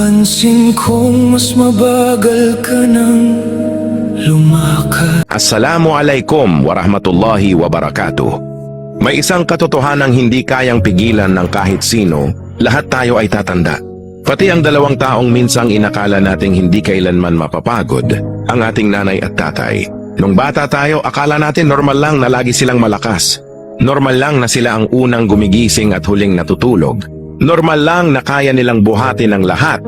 Napansin kong mas mabagal ka nang lumakad. Assalamualaikum warahmatullahi wabarakatuh. May isang katotohanang hindi kayang pigilan ng kahit sino, lahat tayo ay tatanda. Pati ang dalawang taong minsang inakala nating hindi kailanman mapapagod, ang ating nanay at tatay. Nung bata tayo, akala natin normal lang na lagi silang malakas. Normal lang na sila ang unang gumigising at huling natutulog. Normal lang na kaya nilang buhatin ang lahat,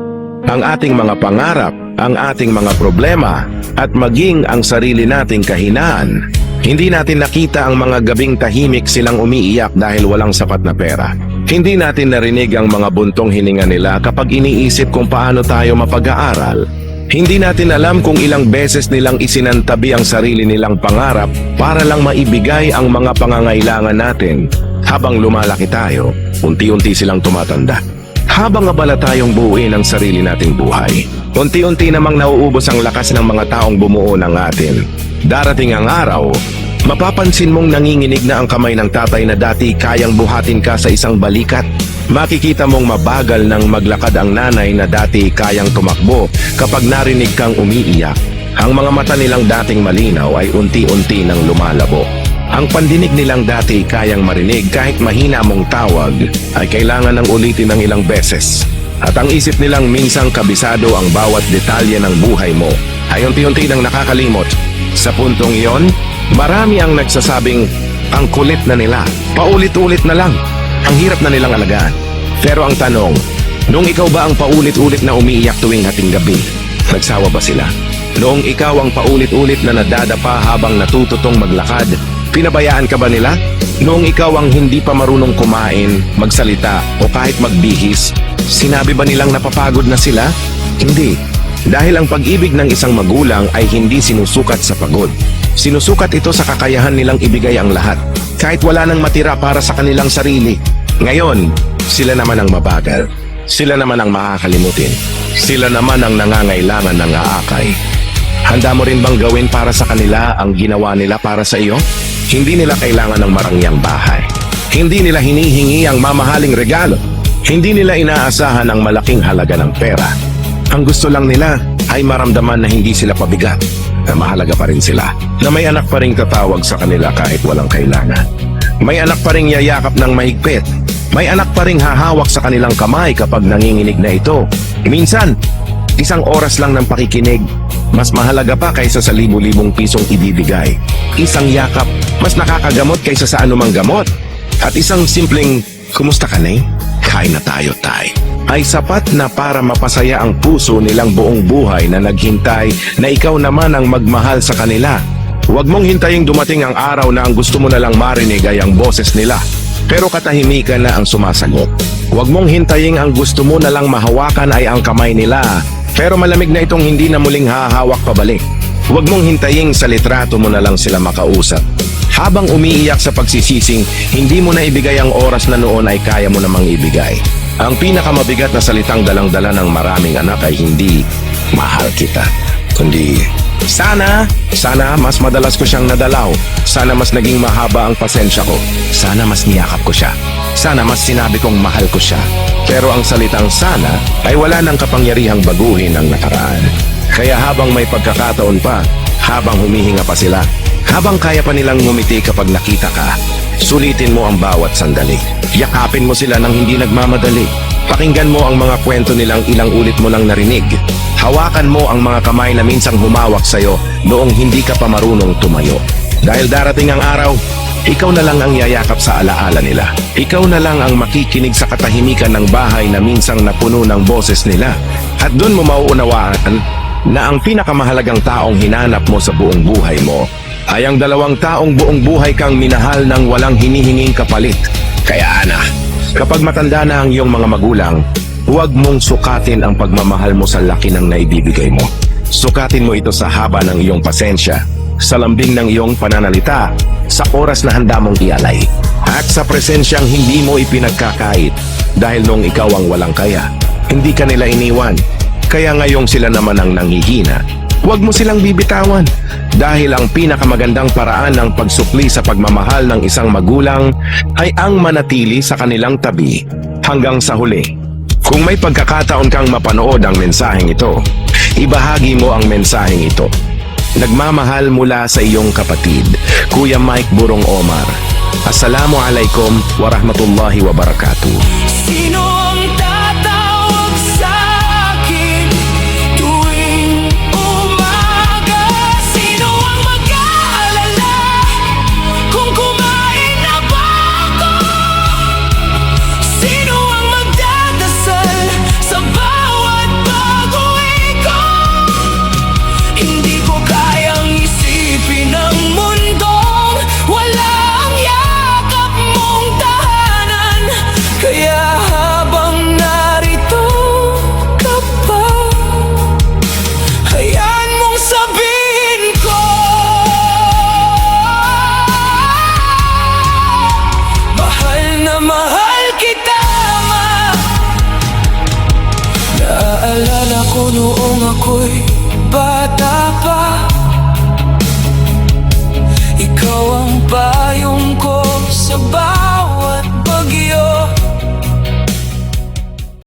ang ating mga pangarap, ang ating mga problema, at maging ang sarili nating kahinaan. Hindi natin nakita ang mga gabing tahimik silang umiiyak dahil walang sapat na pera. Hindi natin narinig ang mga buntong hininga nila kapag iniisip kung paano tayo mapag-aaral. Hindi natin alam kung ilang beses nilang isinantabi ang sarili nilang pangarap para lang maibigay ang mga pangangailangan natin. Habang lumalaki tayo, unti-unti silang tumatanda. Habang abala tayong buuin ang sarili nating buhay, unti-unti namang nauubos ang lakas ng mga taong bumuo ng atin. Darating ang araw, mapapansin mong nanginginig na ang kamay ng tatay na dati kayang buhatin ka sa isang balikat. Makikita mong mabagal nang maglakad ang nanay na dati kayang tumakbo kapag narinig kang umiiyak. Ang mga mata nilang dating malinaw ay unti-unti nang lumalabo. Ang pandinig nilang dati kayang marinig kahit mahina mong tawag ay kailangan ng ulitin ng ilang beses. At ang isip nilang minsang kabisado ang bawat detalye ng buhay mo ay unti-unti nang nakakalimot. Sa puntong iyon, marami ang nagsasabing ang kulit na nila, paulit-ulit na lang. Ang hirap na nilang alagaan. Pero ang tanong, noong ikaw ba ang paulit-ulit na umiiyak tuwing hating gabi, nagsawa ba sila? Noong ikaw ang paulit-ulit na nadadapa habang natututong maglakad, pinabayaan ka ba nila? Noong ikaw ang hindi pa marunong kumain, magsalita o kahit magbihis, sinabi ba nilang napapagod na sila? Hindi. Dahil ang pag-ibig ng isang magulang ay hindi sinusukat sa pagod. Sinusukat ito sa kakayahan nilang ibigay ang lahat, kahit wala nang matira para sa kanilang sarili. Ngayon, sila naman ang mabagal. Sila naman ang makakalimutin. Sila naman ang nangangailangan ng aakay. Handa mo rin bang gawin para sa kanila ang ginawa nila para sa iyo? Hindi nila kailangan ng marangyang bahay. Hindi nila hinihingi ang mamahaling regalo. Hindi nila inaasahan ang malaking halaga ng pera. Ang gusto lang nila ay maramdaman na hindi sila pabigat, na mahalaga pa rin sila, na may anak pa rin tatawag sa kanila kahit walang kailangan. May anak pa rin yayakap ng mahigpit. May anak pa rin hahawak sa kanilang kamay kapag nanginginig na ito. Minsan, isang oras lang ng pakikinig, mas mahalaga pa kaysa sa libu-libong pisong ibibigay. Isang yakap, mas nakakagamot kaysa sa anumang gamot. At isang simpleng, kumusta ka na? Kain na tayo, tay, ay sapat na para mapasaya ang puso nilang buong buhay na naghintay na ikaw naman ang magmahal sa kanila. Huwag mong hintaying dumating ang araw na ang gusto mo na lang marinig ay ang boses nila, pero katahimikan na ang sumasagot. Huwag mong hintaying ang gusto mo na lang mahawakan ay ang kamay nila, pero malamig na itong hindi na muling hahawak pabalik. Huwag mong hintaying sa litrato mo na lang sila makausap. Habang umiiyak sa pagsisising, hindi mo na ibigay ang oras na noon ay kaya mo namang ibigay. Ang pinakamabigat na salitang dalang-dala ng maraming anak ay hindi, mahal kita, kundi, sana mas madalas ko siyang nadalaw. Sana mas naging mahaba ang pasensya ko. Sana mas niyakap ko siya. Sana mas sinabi kong mahal ko siya. Pero ang salitang sana ay wala nang kapangyarihang baguhin ang nakaraan. Kaya habang may pagkakataon pa, habang humihinga pa sila, habang kaya pa nilang ngumiti kapag nakita ka, sulitin mo ang bawat sandali. Yakapin mo sila nang hindi nagmamadali. Pakinggan mo ang mga kwento nilang ilang ulit mo lang narinig. Hawakan mo ang mga kamay na minsang humawak sa'yo noong hindi ka pa marunong tumayo. Dahil darating ang araw, ikaw na lang ang yayakap sa alaala nila. Ikaw na lang ang makikinig sa katahimikan ng bahay na minsang napuno ng boses nila. At doon mo mauunawaan na ang pinakamahalagang taong hinanap mo sa buong buhay mo ay ang dalawang taong buong buhay kang minahal ng walang hinihinging kapalit. Kaya Ana, kapag matanda na ang iyong mga magulang, huwag mong sukatin ang pagmamahal mo sa laki ng naibibigay mo. Sukatin mo ito sa haba ng iyong pasensya, sa lambing ng iyong pananalita, sa oras na handa mong ialay, at sa presensyang hindi mo ipinagkakait dahil noong ikaw ang walang kaya, hindi ka nila iniwan. Kaya ngayong sila naman ang nanghihina, huwag mo silang bibitawan dahil ang pinakamagandang paraan ng pagsukli sa pagmamahal ng isang magulang ay ang manatili sa kanilang tabi hanggang sa huli. Kung may pagkakataon kang mapanood ang mensaheng ito, ibahagi mo ang mensaheng ito. Nagmamahal mula sa iyong kapatid, Kuya Mike Burong Omar. Assalamualaikum warahmatullahi wabarakatuh. Sino ang tatawag sa akin tuwing umaga? Sino ang mag-aalala kung kumain na ba ako? Sino ang magdadasal sa bawat pag-uwi ko? Hindi ko kayang isipin ang mundong walang yakap mong tahanan. Kaya habang narito ka pa, hayaan mong sabihin ko, mahal na mahal kita, ma. Naaalala ko noong ako'y